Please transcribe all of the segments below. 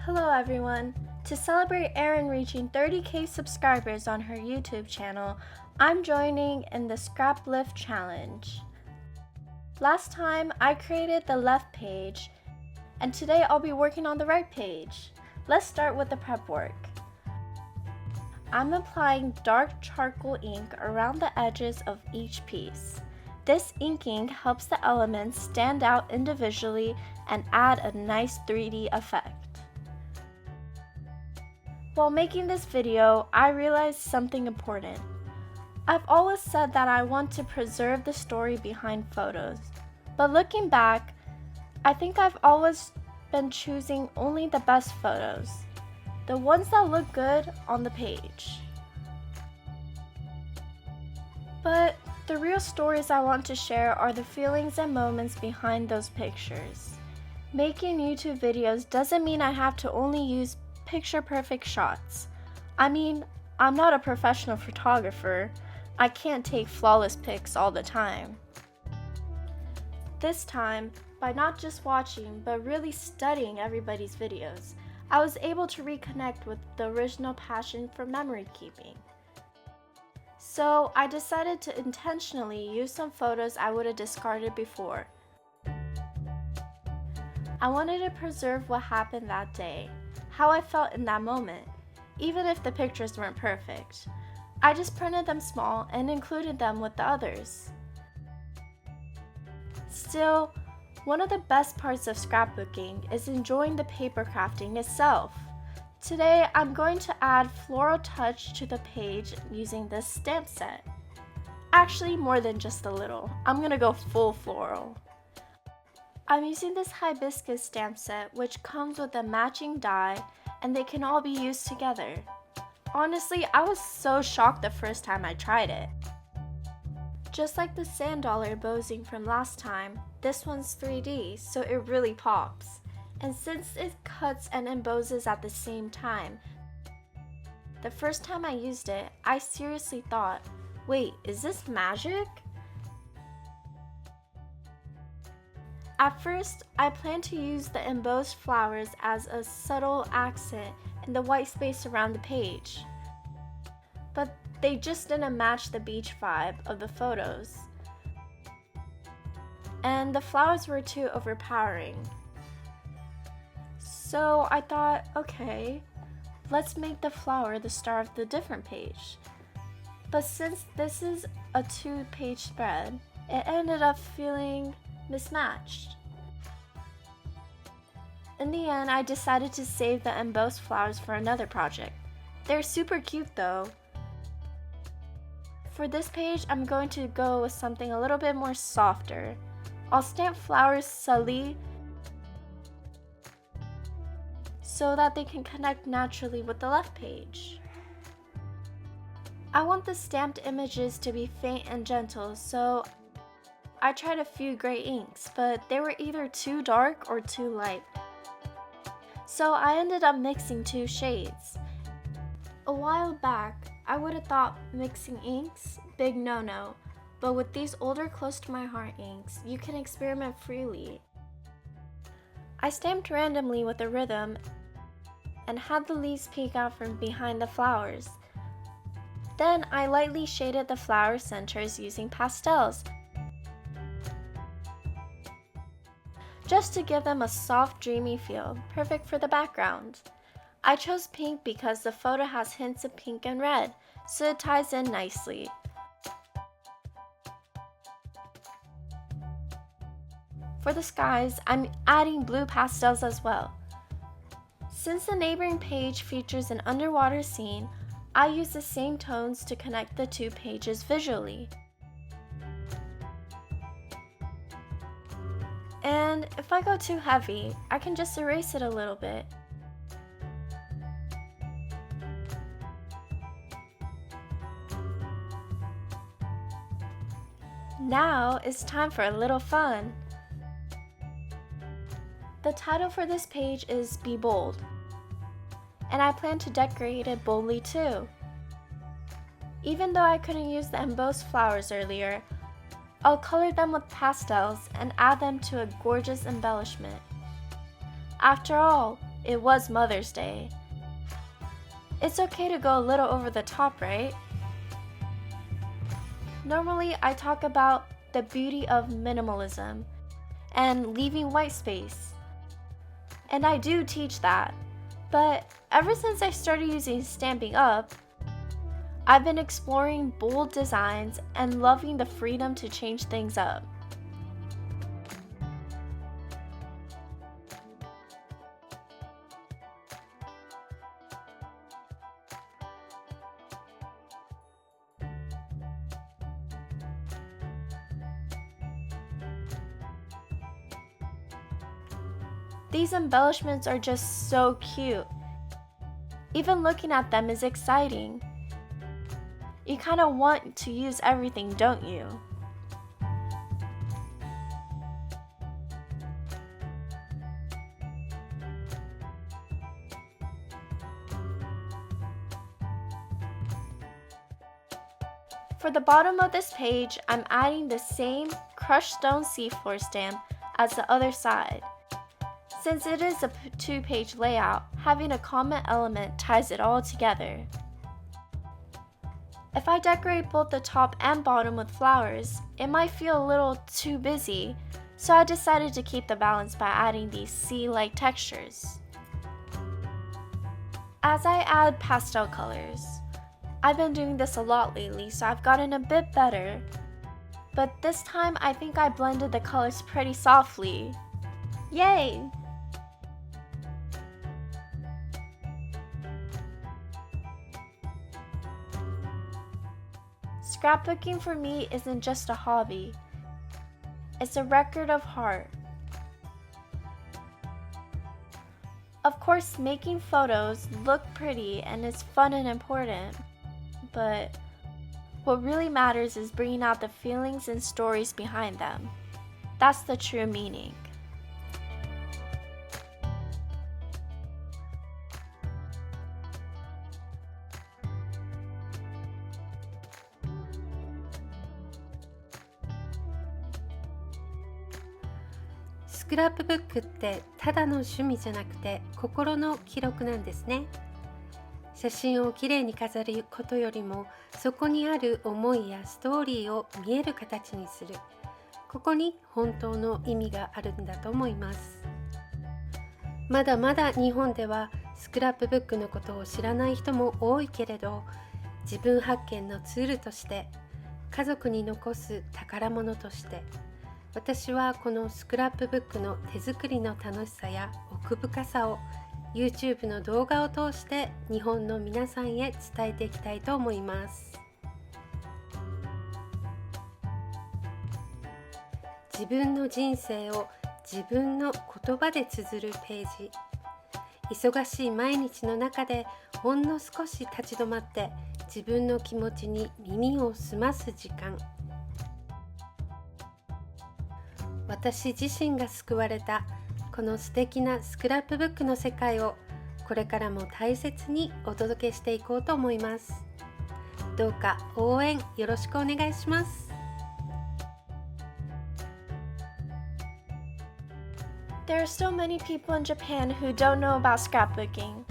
Hello everyone! To celebrate Erin reaching 30k subscribers on her YouTube channel, I'm joining in the Scraplift challenge. Last time I created the left page, and today I'll be working on the right page. Let's start with the prep work. I'm applying dark charcoal ink around the edges of each piece. This inking helps the elements stand out individually and add a nice 3D effect. While making this video, I realized something important. I've always said that I want to preserve the story behind photos, but looking back, I think I've always been choosing only the best photos, the ones that look good on the page. But the real stories I want to share are the feelings and moments behind those pictures. Making YouTube videos doesn't mean I have to only use picture-perfect shots. I mean, I'm not a professional photographer. I can't take flawless pics all the time. This time, by not just watching, but really studying everybody's videos, I was able to reconnect with the original passion for memory keeping. So I decided to intentionally use some photos I would have discarded before. I wanted to preserve what happened that day, how I felt in that moment, even if the pictures weren't perfect. I just printed them small and included them with the others. Still, one of the best parts of scrapbooking is enjoying the paper crafting itself. Today, I'm going to add floral touch to the page using this stamp set. Actually, more than just a little. I'm gonna go full floral. I'm using this hibiscus stamp set, which comes with a matching die, and they can all be used together. Honestly, I was so shocked the first time I tried it. Just like the sand dollar embossing from last time, this one's 3D, so it really pops. And since it cuts and embosses at the same time, the first time I used it, I seriously thought, wait, is this magic? At first, I planned to use the embossed flowers as a subtle accent in the white space around the page. But they just didn't match the beach vibe of the photos. And the flowers were too overpowering. So I thought, okay, let's make the flower the star of the different page. But since this is a 2-page spread, it ended up feeling mismatched. In the end, I decided to save the embossed flowers for another project. They're super cute though. For this page, I'm going to go with something a little bit more softer. I'll stamp flowers subtly so that they can connect naturally with the left page. I want the stamped images to be faint and gentle, so I tried a few gray inks, but they were either too dark or too light. So I ended up mixing 2 shades. A while back, I would have thought mixing inks, big no-no, but with these older close to my heart inks, you can experiment freely. I stamped randomly with a rhythm and had the leaves peek out from behind the flowers. Then I lightly shaded the flower centers using pastels, just to give them a soft, dreamy feel, perfect for the background. I chose pink because the photo has hints of pink and red, so it ties in nicely. For the skies, I'm adding blue pastels as well. Since the neighboring page features an underwater scene, I use the same tones to connect the 2 pages visually. And if I go too heavy, I can just erase it a little bit. Now it's time for a little fun. The title for this page is Be Bold, and I plan to decorate it boldly too. Even though I couldn't use the embossed flowers earlier, I'll color them with pastels and add them to a gorgeous embellishment. After all, it was Mother's Day. It's okay to go a little over the top, right? Normally, I talk about the beauty of minimalism and leaving white space. And I do teach that. But ever since I started using Stampin' Up, I've been exploring bold designs and loving the freedom to change things up. These embellishments are just so cute. Even looking at them is exciting. You kind of want to use everything, don't you? For the bottom of this page, I'm adding the same crushed stone seafloor stamp as the other side. Since it is a two-page layout, having a comment element ties it all together. If I decorate both the top and bottom with flowers, it might feel a little too busy, so I decided to keep the balance by adding these sea-like textures. As I add pastel colors, I've been doing this a lot lately, so I've gotten a bit better, but this time I think I blended the colors pretty softly. Yay! Scrapbooking for me isn't just a hobby, it's a record of heart. Of course, making photos look pretty and is fun and important, but what really matters is bringing out the feelings and stories behind them. That's the true meaning.スクラップブックってただの趣味じゃなくて心の記録なんですね。写真をきれいに飾ることよりもそこにある思いやストーリーを見える形にする。ここに本当の意味があるんだと思います。まだまだ日本ではスクラップブックのことを知らない人も多いけれど、自分発見のツールとして家族に残す宝物として私はこのスクラップブックの手作りの楽しさや奥深さを YouTube の動画を通して日本の皆さんへ伝えていきたいと思います。自分の人生を自分の言葉で綴るページ。忙しい毎日の中でほんの少し立ち止まって自分の気持ちに耳を澄ます時間。私自身が救われたこの素敵なスクラップブックの世界をこれからも大切にお届けしていこうと思います。どうか応援よろしくお願いします。There are still many people in Japan who don't know about scrapbooking.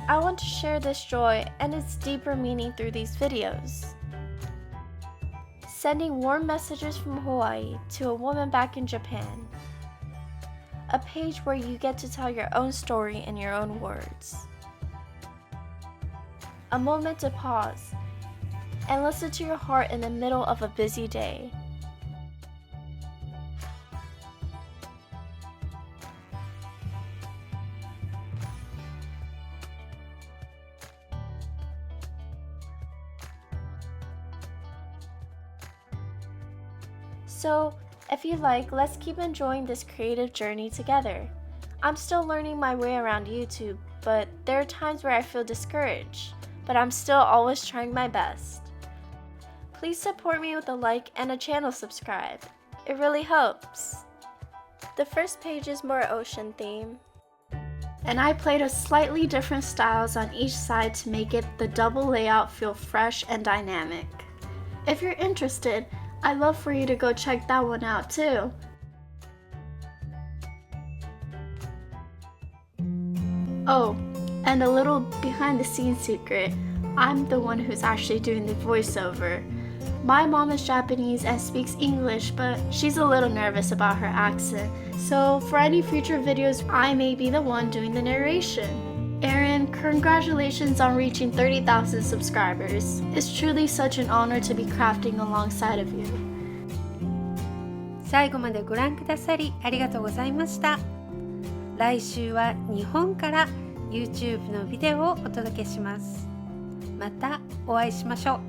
I want to share this joy and its deeper meaning through these videos. Sending warm messages from Hawaii to a woman back in Japan. A page where you get to tell your own story in your own words. A moment to pause and listen to your heart in the middle of a busy day. So, if you like, let's keep enjoying this creative journey together. I'm still learning my way around YouTube, but there are times where I feel discouraged, but I'm still always trying my best. Please support me with a like and a channel subscribe. It really helps. The first page is more ocean theme, and I played with slightly different styles on each side to make it the double layout feel fresh and dynamic. If you're interested, I'd love for you to go check that one out too. Oh, and a little behind the scenes secret. I'm the one who's actually doing the voiceover. My mom is Japanese and speaks English, but she's a little nervous about her accent. So for any future videos, I may be the one doing the narration. Erin, congratulations on reaching 30,000 subscribers. It's truly such an honor to be crafting alongside of you. 最後までご覧くださりありがとうございました。来週は日本から YouTube のビデオをお届けします。またお会いしましょう。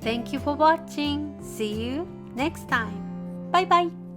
Thank you for watching. See you next time. Bye bye.